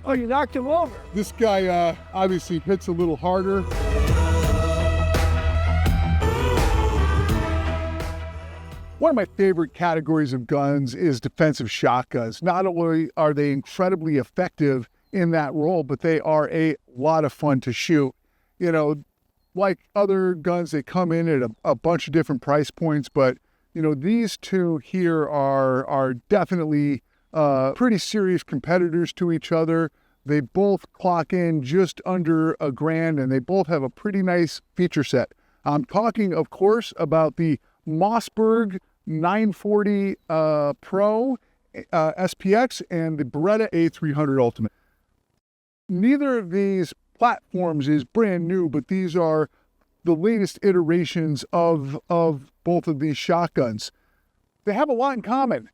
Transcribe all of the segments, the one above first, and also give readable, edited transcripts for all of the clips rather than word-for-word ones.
Oh, you knocked him over. This guy obviously hits a little harder. One of my favorite categories of guns is defensive shotguns. Not only are they incredibly effective in that role, but they are a lot of fun to shoot. You know, like other guns, they come in at a bunch of different price points, but you know, these two here are definitely pretty serious competitors to each other. They both clock in just under $1,000, and they both have a pretty nice feature set. I'm talking, of course, about the Mossberg 940 Pro SPX and the Beretta A300 Ultima. Neither of these platforms is brand new, but these are the latest iterations of both of these shotguns. They have a lot in common.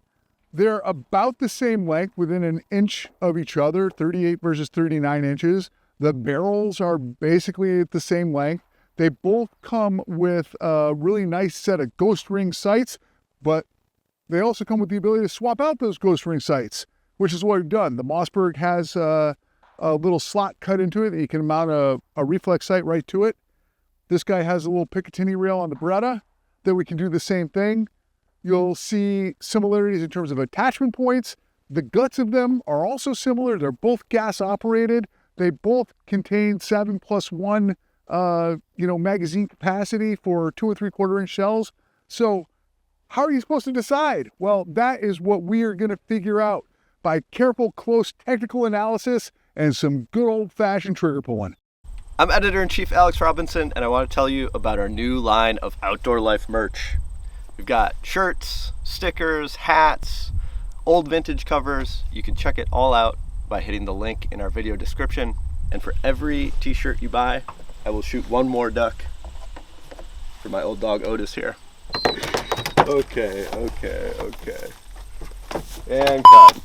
They're about the same length, within an inch of each other, 38 versus 39 inches. The barrels are basically at the same length. They both come with a really nice set of ghost ring sights, but they also come with the ability to swap out those ghost ring sights, which is what we've done. The Mossberg has a little slot cut into it that you can mount a reflex sight right to it. This guy has a little Picatinny rail on the Beretta that we can do the same thing. You'll see similarities in terms of attachment points. The guts of them are also similar. They're both gas operated. They both contain 7+1 magazine capacity for 2 3/4 inch shells. So how are you supposed to decide? Well, that is what we are going to figure out by careful, close technical analysis and some good old-fashioned trigger pulling. I'm Editor-in-Chief Alex Robinson, and I want to tell you about our new line of Outdoor Life merch. We've got shirts, stickers, hats, old vintage covers. You can check it all out by hitting the link in our video description. And for every t-shirt you buy, I will shoot one more duck for my old dog Otis here. Okay. And cut.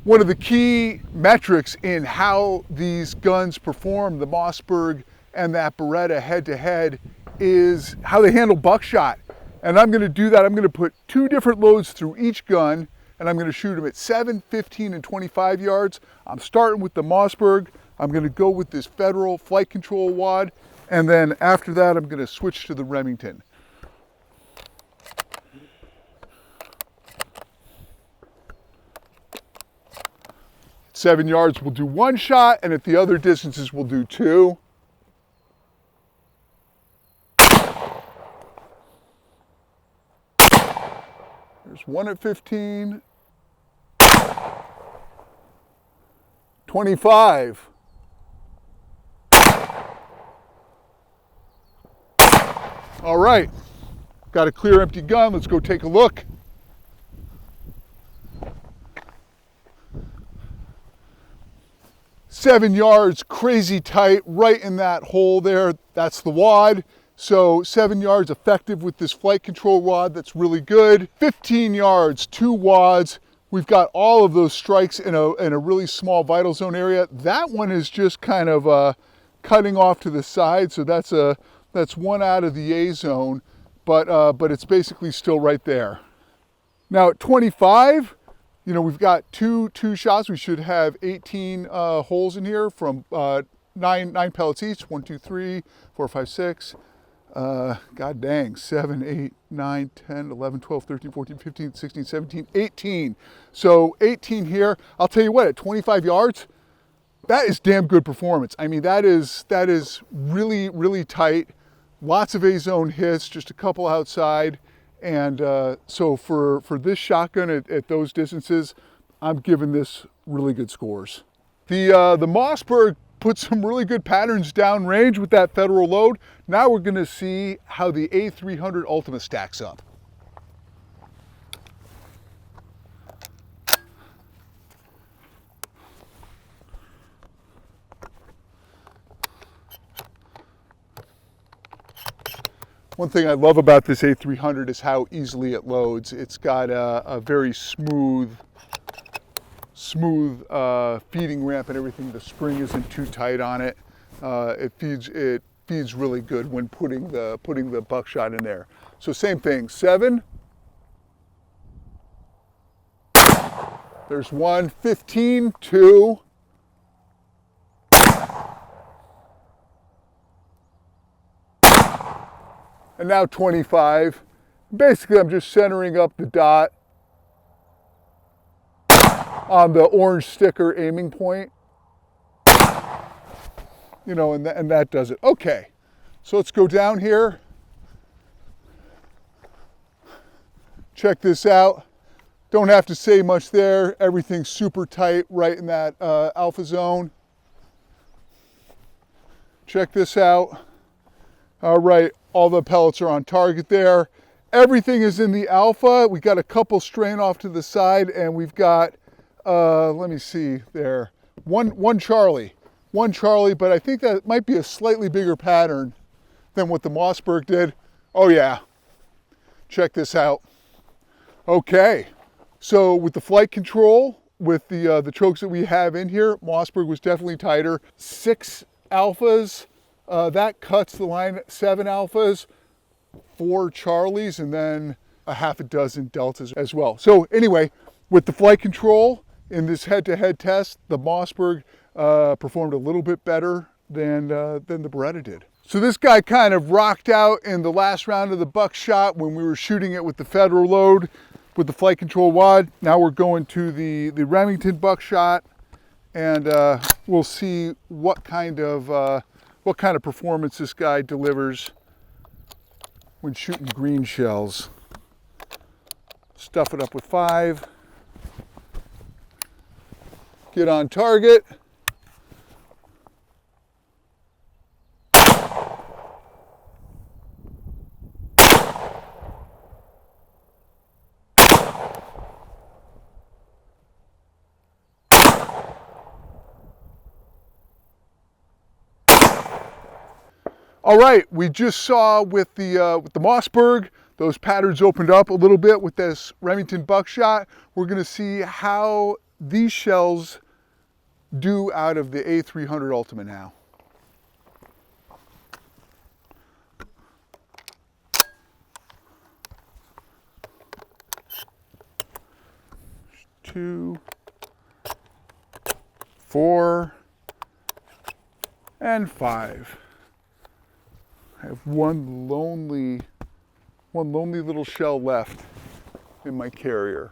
One of the key metrics in how these guns perform, the Mossberg and that Beretta head-to-head, is how they handle buckshot. And I'm going to do that. I'm going to put 2 different loads through each gun, and I'm going to shoot them at 7, 15, and 25 yards. I'm starting with the Mossberg. I'm going to go with this Federal flight control wad, and then after that, I'm going to switch to the Remington. At 7 yards, we'll do 1 shot, and at the other distances, we'll do 2. There's 1 at 15, 25. All right, got a clear empty gun. Let's go take a look. Seven yards, crazy tight, right in that hole there. That's the wad. So 7 yards effective with this flight control rod. That's really good. 15 yards, 2 wads. We've got all of those strikes in a really small vital zone area. That one is just kind of cutting off to the side. So that's 1 out of the A zone, but it's basically still right there. Now at 25, you know, we've got two shots. We should have 18 holes in here from 9 pellets each. 1, 2, 3, 4, 5, 6. God dang, 7, 8, 9, 10, 11, 12, 13, 14, 15, 16, 17, 18. So 18 here. I'll tell you what, at 25 yards, that is damn good performance. I mean, that is really, really tight. Lots of A-zone hits, just a couple outside. And so for this shotgun at those distances, I'm giving this really good scores. The Mossberg put some really good patterns downrange with that Federal load. Now we're gonna see how the A300 Ultima stacks up. One thing I love about this A300 is how easily it loads. It's got a very smooth feeding ramp and everything. The spring isn't too tight on it. It feeds really good when putting the buckshot in there. So same thing, 7. There's 1, 15, 2. and now 25. Basically, I'm just centering up the dot on the orange sticker aiming point. You know, and that does it. Okay, so let's go down here. Check this out. Don't have to say much there. Everything's super tight right in that alpha zone. Check this out. All right, all the pellets are on target there. Everything is in the alpha. We got a couple strain off to the side, and we've got, let me see there, one Charlie, but I think that might be a slightly bigger pattern than what the Mossberg did. Oh yeah, check this out. Okay, so with the flight control, with the chokes that we have in here, Mossberg was definitely tighter. 6 alphas, that cuts the line. 7 alphas, 4 Charlies, and then a half a dozen deltas as well. So anyway, with the flight control in this head-to-head test, the Mossberg performed a little bit better than the Beretta did. So this guy kind of rocked out in the last round of the Buckshot when we were shooting it with the Federal load with the flight control wad. Now we're going to the Remington Buckshot, and we'll see what kind of performance this guy delivers when shooting green shells. Stuff it up with 5. Get on target. All right, we just saw with the Mossberg, those patterns opened up a little bit with this Remington Buckshot. We're gonna see how these shells do out of the A300 Ultima now. Two, 4, and 5. I have one lonely little shell left in my carrier.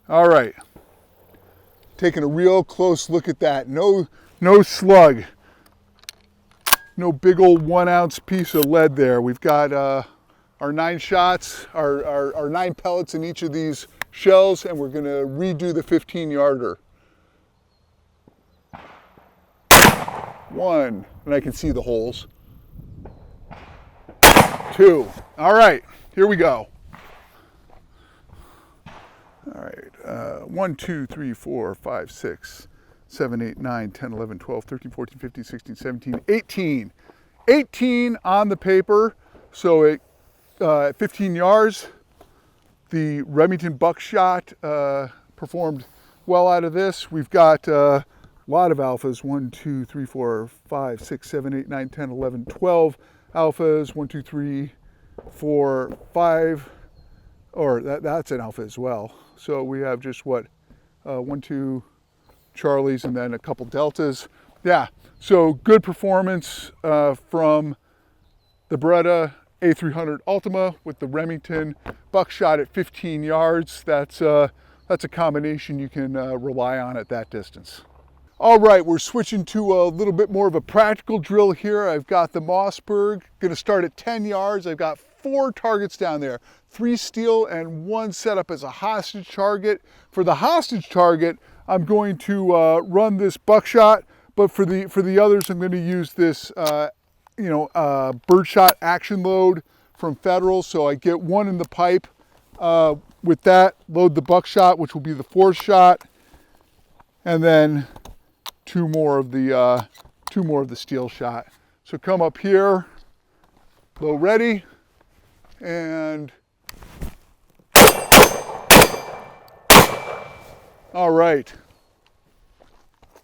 All right, taking a real close look at that. No slug. No big old 1 ounce piece of lead there. We've got our 9 shots, our 9 pellets in each of these shells, and we're gonna redo the 15-yarder. 1, and I can see the holes. 2, all right, here we go. All right, 1, 2, 3, 4, 5, 6, 7, 8, 9, 10, 11, 12, 13, 14, 15, 16, 17, 18. 18 on the paper. So at 15 yards, the Remington Buckshot performed well out of this. We've got a lot of alphas. 1, 2, 3, 4, 5, 6, 7, 8, 9, 10, 11, 12 alphas. 1, 2, 3, 4, 5. Or that's an alpha as well. So we have just what, 1, 2 Charlies and then a couple deltas. Yeah, so good performance from the Beretta A300 Ultima with the Remington Buckshot at 15 yards. That's a combination you can rely on at that distance. All right, we're switching to a little bit more of a practical drill here. I've got the Mossberg, gonna start at 10 yards. I've got 4 targets down there, 3 steel and 1 set up as a hostage target. For the hostage target, I'm going to run this Buckshot, but for the others, I'm going to use this, birdshot action load from Federal. So I get 1 in the pipe. With that, load the Buckshot, which will be the 4th shot, and then 2 more of the steel shot. So come up here, low ready, and all right,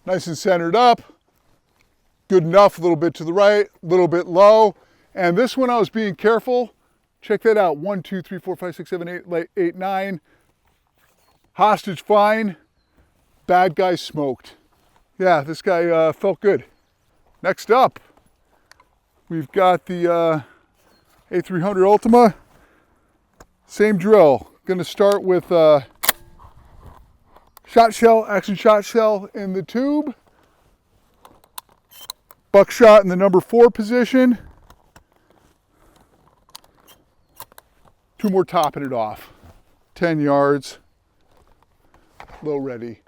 nice and centered up. good enough, a little bit to the right, a little bit low. And this one I was being careful. Check that out. 1, 2, 3, 4, 5, 6, 7, 8, 9. Hostage fine. Bad guy smoked. Yeah, this guy felt good. Next up, we've got the A300 Ultima. Same drill. Going to start with shot shell, action shot shell in the tube. Buckshot in the number 4 position. 2 more topping it off. 10 yards. Low ready.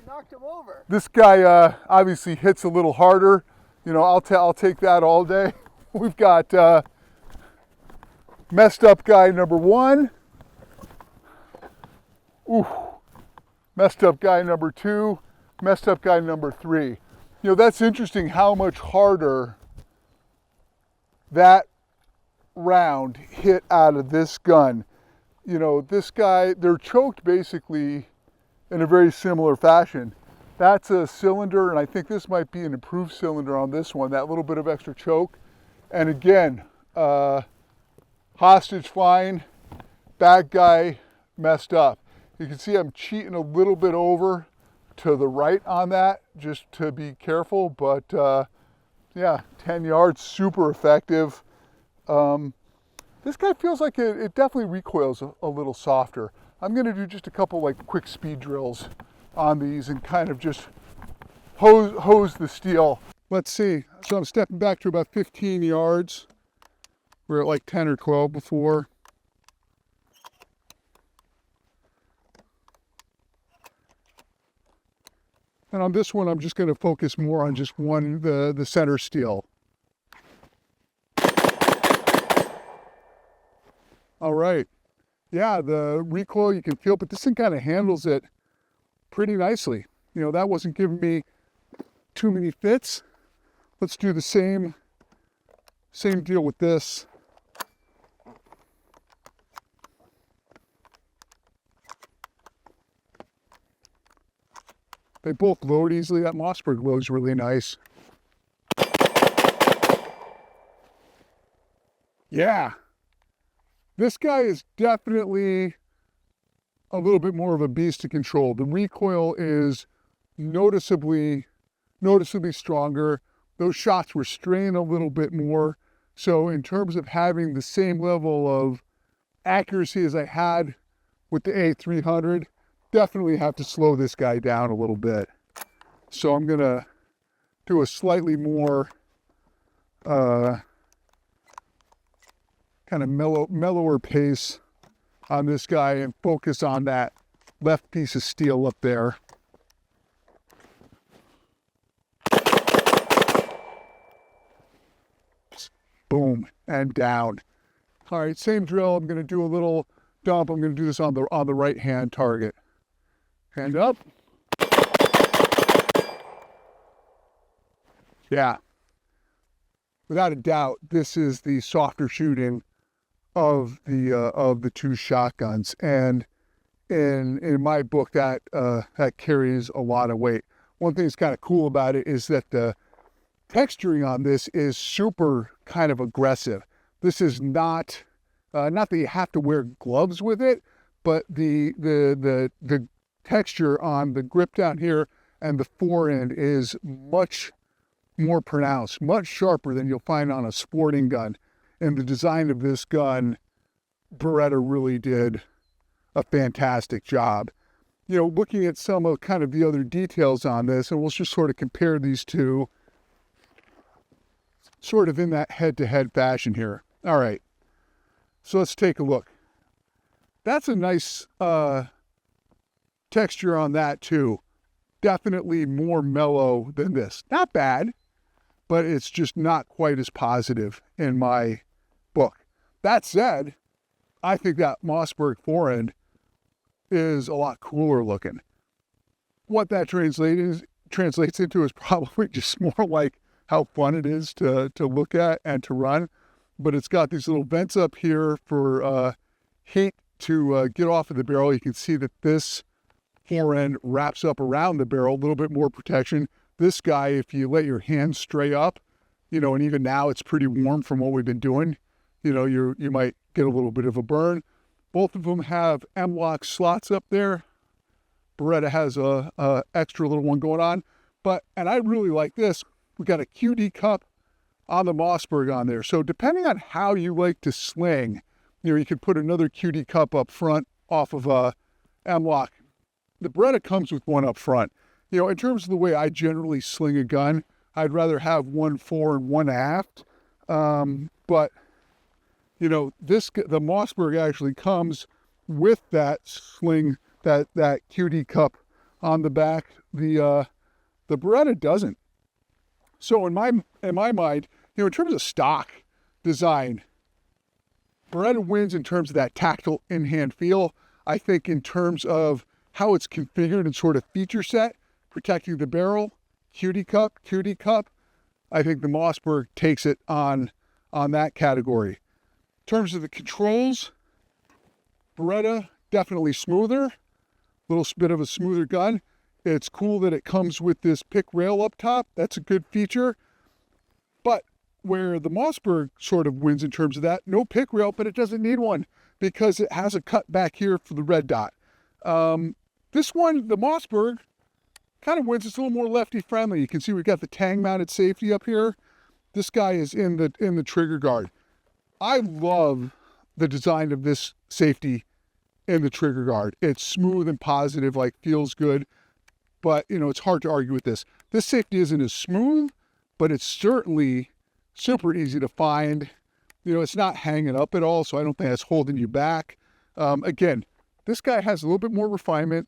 Knocked him over. This guy obviously hits a little harder. You know, I'll take that all day. We've got messed up guy number 1. Ooh. Messed up guy number 2. Messed up guy number 3. You know, that's interesting how much harder that round hit out of this gun. You know, this guy, they're choked basically in a very similar fashion. That's a cylinder, and I think this might be an improved cylinder on this one, that little bit of extra choke. And again, hostage fine, bad guy messed up. You can see I'm cheating a little bit over to the right on that, just to be careful, but yeah, 10 yards, super effective. This guy feels like it definitely recoils a little softer. I'm gonna do just a couple like quick speed drills on these and kind of just hose the steel. Let's see, so I'm stepping back to about 15 yards. We're at like 10 or 12 before. And on this one, I'm just gonna focus more on just the center steel. All right. Yeah, the recoil you can feel, but this thing kind of handles it pretty nicely. You know, that wasn't giving me too many fits. Let's do the same deal with this. They both load easily. That Mossberg loads really nice. Yeah. This guy is definitely a little bit more of a beast to control. The recoil is noticeably stronger. Those shots were straying a little bit more. So in terms of having the same level of accuracy as I had with the A300, definitely have to slow this guy down a little bit. So I'm gonna do a slightly more kind of mellower pace on this guy and focus on that left piece of steel up there. Boom, and down. All right, same drill. I'm going to do a little dump. I'm going to do this on the right hand target. Hand up. Yeah. Without a doubt, this is the softer shooting of the 2 shotguns, and in my book that carries a lot of weight. One thing that's kind of cool about it is that the texturing on this is super kind of aggressive. This is not that you have to wear gloves with it, but the texture on the grip down here and the forend is much more pronounced, much sharper than you'll find on a sporting gun. And the design of this gun, Beretta really did a fantastic job. You know, looking at some of kind of the other details on this, and we'll just sort of compare these two sort of in that head-to-head fashion here. All right, so let's take a look. That's a nice texture on that too. Definitely more mellow than this. Not bad, but it's just not quite as positive in my book. That said, I think that Mossberg forend is a lot cooler looking. What that translates into is probably just more like how fun it is to look at and to run. But it's got these little vents up here for heat to get off of the barrel. You can see that this forend wraps up around the barrel, a little bit more protection. This guy, if you let your hands stray up, and even now it's pretty warm from what we've been doing, you might get a little bit of a burn. Both of them have M-lock slots up there. Beretta has a extra little one going on, and I really like this. We got a QD cup on the Mossberg on there. So depending on how you like to sling, you could put another QD cup up front off of a M-lock. The Beretta comes with one up front. In terms of the way I generally sling a gun, I'd rather have one fore and one aft. But the Mossberg actually comes with that sling, that QD cup on the back. The Beretta doesn't. So in my mind, in terms of stock design, Beretta wins in terms of that tactile in-hand feel. I think in terms of how it's configured and sort of feature set, protecting the barrel, QD cup, I think the Mossberg takes it on that category. In terms of the controls, Beretta definitely smoother, little bit of a smoother gun. It's cool that it comes with this pick rail up top. That's a good feature. But where the Mossberg sort of wins in terms of that, no pick rail, but it doesn't need one because it has a cut back here for the red dot. This one, the Mossberg, kind of wins. It's a little more lefty friendly. You can see we've got the tang mounted safety up here. This guy is in the trigger guard. I love the design of this safety in the trigger guard. It's smooth and positive, feels good. But, it's hard to argue with this. This safety isn't as smooth, but it's certainly super easy to find. It's not hanging up at all, so I don't think that's holding you back. Again, this guy has a little bit more refinement,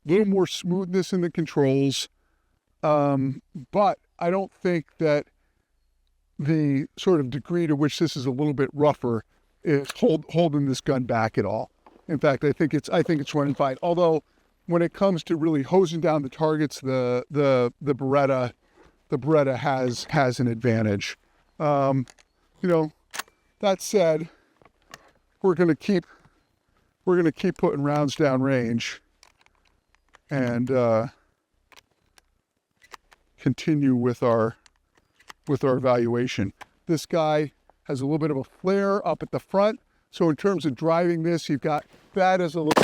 a little more smoothness in the controls. But I don't think that the sort of degree to which this is a little bit rougher is holding this gun back at all. In fact, I think it's running fine. Although, when it comes to really hosing down the targets, the Beretta has an advantage. That said, we're gonna keep putting rounds down range and continue with our evaluation. This guy has a little bit of a flare up at the front. So in terms of driving this, you've got that as a little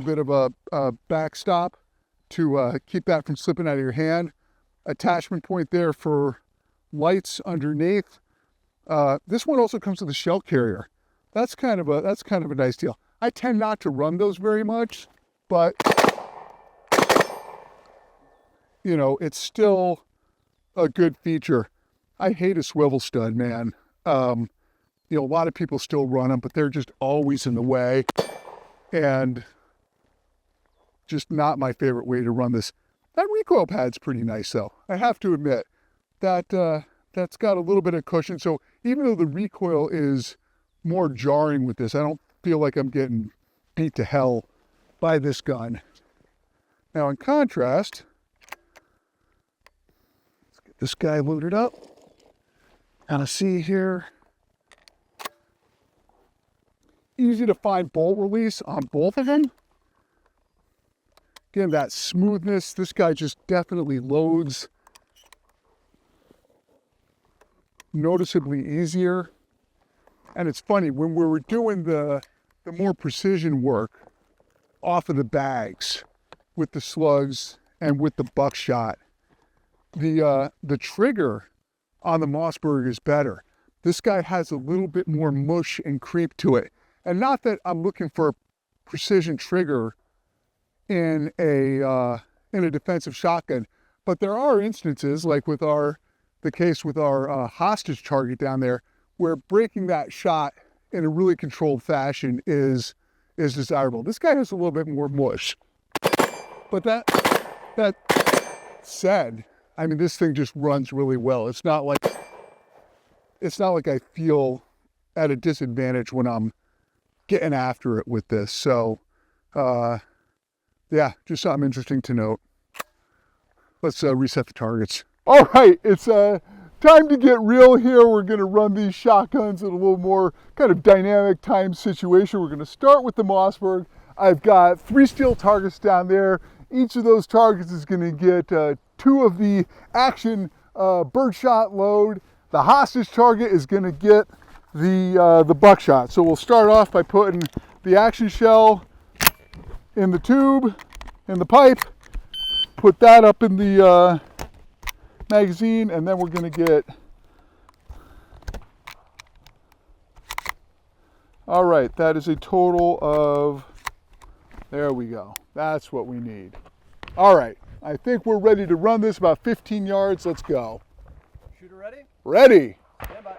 bit of a backstop to keep that from slipping out of your hand. Attachment point there for lights underneath. This one also comes with a shell carrier. That's kind of a nice deal. I tend not to run those very much, but it's still a good feature. I hate a swivel stud, man. A lot of people still run them, but they're just always in the way. And just not my favorite way to run this. That recoil pad's pretty nice, though. I have to admit that that's got a little bit of cushion. So even though the recoil is more jarring with this, I don't feel like I'm getting beat to hell by this gun. Now, in contrast, let's get this guy loaded up. Kind of see here. Easy to find bolt release on both of them. Again, that smoothness, this guy just definitely loads noticeably easier. And it's funny, when we were doing the more precision work off of the bags with the slugs and with the Buckshot, the trigger on the Mossberg is better. This guy has a little bit more mush and creep to it. And not that I'm looking for a precision trigger in a defensive shotgun, but there are instances, like with the case with our hostage target down there, where breaking that shot in a really controlled fashion is desirable. This guy has a little bit more mush. But that said, I mean, this thing just runs really well. It's not like I feel at a disadvantage when I'm getting after it with this. So, yeah, just something interesting to note. Let's reset the targets. All right, it's time to get real here. We're going to run these shotguns in a little more kind of dynamic time situation. We're going to start with the Mossberg. I've got 3 steel targets down there. Each of those targets is going to get 2 of the action birdshot load. The hostage target is going to get the buckshot. So we'll start off by putting the action shell in the tube, in the pipe, put that up in the magazine, and then we're going to get, all right, that is a total of, there we go. That's what we need. All right, I think we're ready to run this about 15 yards. Let's go. Shooter ready? Ready. Stand by.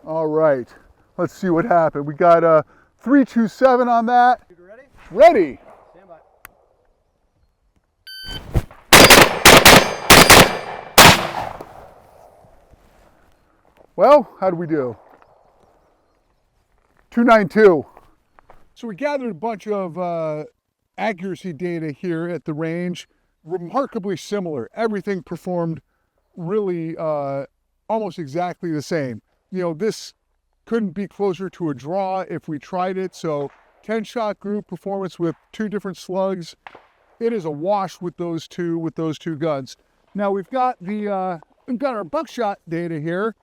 All right, let's see what happened. We got a 327 on that. Shooter ready? Ready. Stand by. Well, how do we do? 292. So we gathered a bunch of accuracy data here at the range, remarkably similar. Everything performed really almost exactly the same. You know, this couldn't be closer to a draw if we tried it. So 10-shot group performance with 2 different slugs. It is a wash with those two guns. Now we've got our buckshot data here.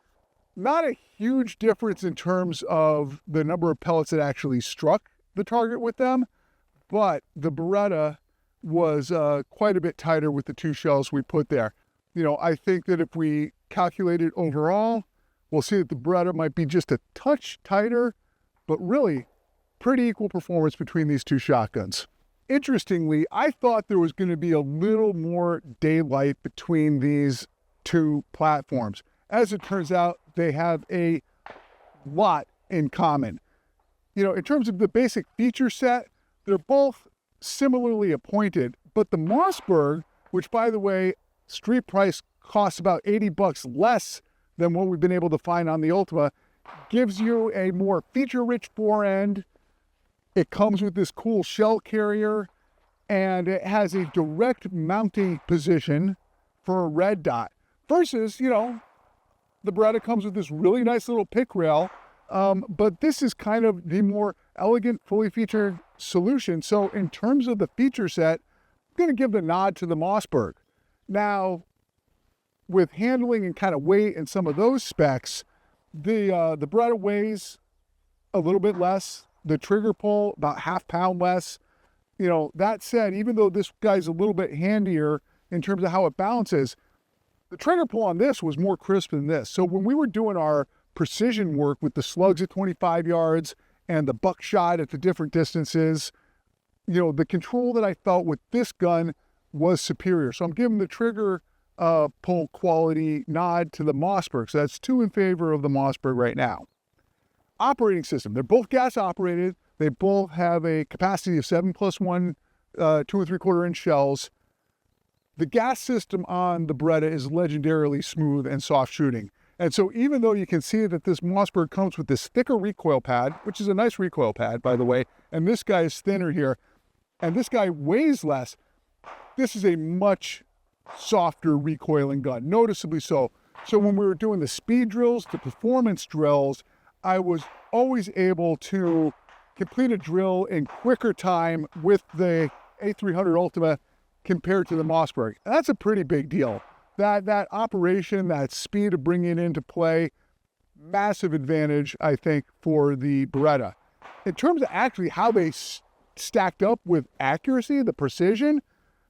Not a huge difference in terms of the number of pellets that actually struck the target with them, but the Beretta was quite a bit tighter with the 2 shells we put there. You know, I think that if we calculate it overall, we'll see that the Beretta might be just a touch tighter, but really pretty equal performance between these 2 shotguns. Interestingly, I thought there was going to be a little more daylight between these 2 platforms. As it turns out, they have a lot in common. You know, in terms of the basic feature set, they're both similarly appointed, but the Mossberg, which by the way, street price costs about $80 less than what we've been able to find on the Ultima, gives you a more feature-rich fore end. It comes with this cool shell carrier, and it has a direct mounting position for a red dot. Versus, you know, the Beretta comes with this really nice little pick rail, but this is kind of the more elegant, fully featured solution. So in terms of the feature set, I'm going to give the nod to the Mossberg. Now, with handling and kind of weight and some of those specs, the Beretta weighs a little bit less. The trigger pull, about ½ pound less. You know, that said, even though this guy's a little bit handier in terms of how it balances, the trigger pull on this was more crisp than this. So when we were doing our precision work with the slugs at 25 yards and the buckshot at the different distances, you know, the control that I felt with this gun was superior. So I'm giving the trigger pull quality nod to the Mossberg. So that's 2 in favor of the Mossberg right now. Operating system. They're both gas operated. They both have a capacity of 7+1 2 3/4 inch shells. The gas system on the Beretta is legendarily smooth and soft shooting. And so even though you can see that this Mossberg comes with this thicker recoil pad, which is a nice recoil pad, by the way, and this guy is thinner here, and this guy weighs less, this is a much softer recoiling gun, noticeably so. So when we were doing the speed drills, the performance drills, I was always able to complete a drill in quicker time with the A300 Ultima compared to the Mossberg. That's a pretty big deal. That operation, that speed of bringing it into play, massive advantage, I think, for the Beretta. In terms of actually how they stacked up with accuracy, the precision,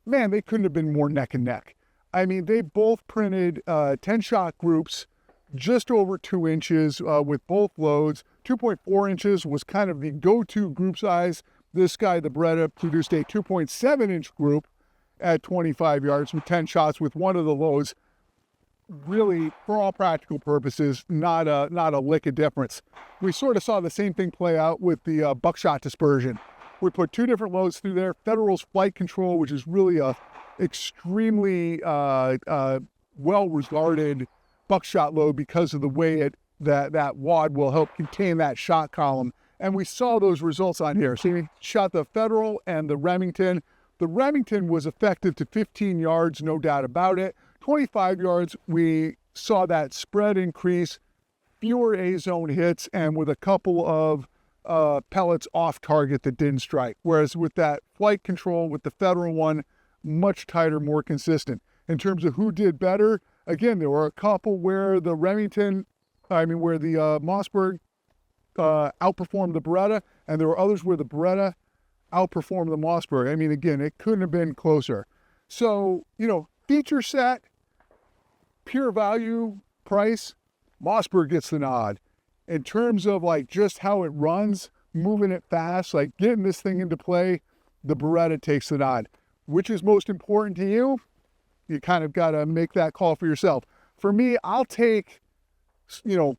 man, they couldn't have been more neck and neck. I mean, they both printed 10-shot groups just over 2 inches with both loads. 2.4 inches was kind of the go-to group size. This guy, the Beretta, produced a 2.7-inch group at 25 yards with 10 shots with one of the loads. Really, for all practical purposes, not a lick of difference. We sort of saw the same thing play out with the buckshot dispersion. We put 2 different loads through there. Federal's flight control, which is really a extremely well-regarded buckshot load because of the way that wad will help contain that shot column. And we saw those results on here. So we shot the Federal and the Remington. The Remington was effective to 15 yards, no doubt about it. 25 yards, we saw that spread increase fewer A-zone hits and with a couple of pellets off target that didn't strike. Whereas with that flight control, with the Federal one, much tighter, more consistent. In terms of who did better, again, there were a couple where the Mossberg outperformed the Beretta, and there were others where the Beretta outperformed the Mossberg. I mean, again, it couldn't have been closer. So, feature set, pure value, price, Mossberg gets the nod. In terms of just how it runs, moving it fast, getting this thing into play, the Beretta takes the nod. Which is most important to you? You kind of got to make that call for yourself. For me, I'll take,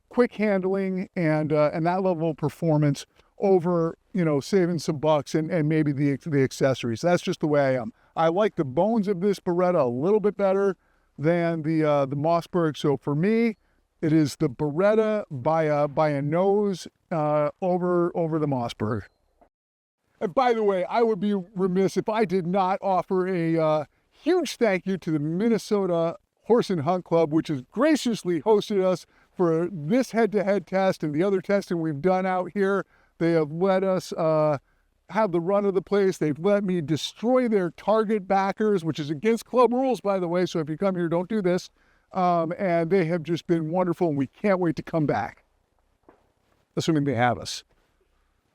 quick handling and that level of performance over, saving some bucks and maybe the accessories. That's just the way I am. I like the bones of this Beretta a little bit better than the Mossberg. So for me, it is the Beretta by a nose over the Mossberg. And by the way, I would be remiss if I did not offer a huge thank you to the Minnesota Horse and Hunt Club, which has graciously hosted us for this head-to-head test and the other testing we've done out here. They have let us have the run of the place. They've let me destroy their target backers, which is against club rules, by the way. So if you come here, don't do this. And they have just been wonderful, and we can't wait to come back, assuming they have us.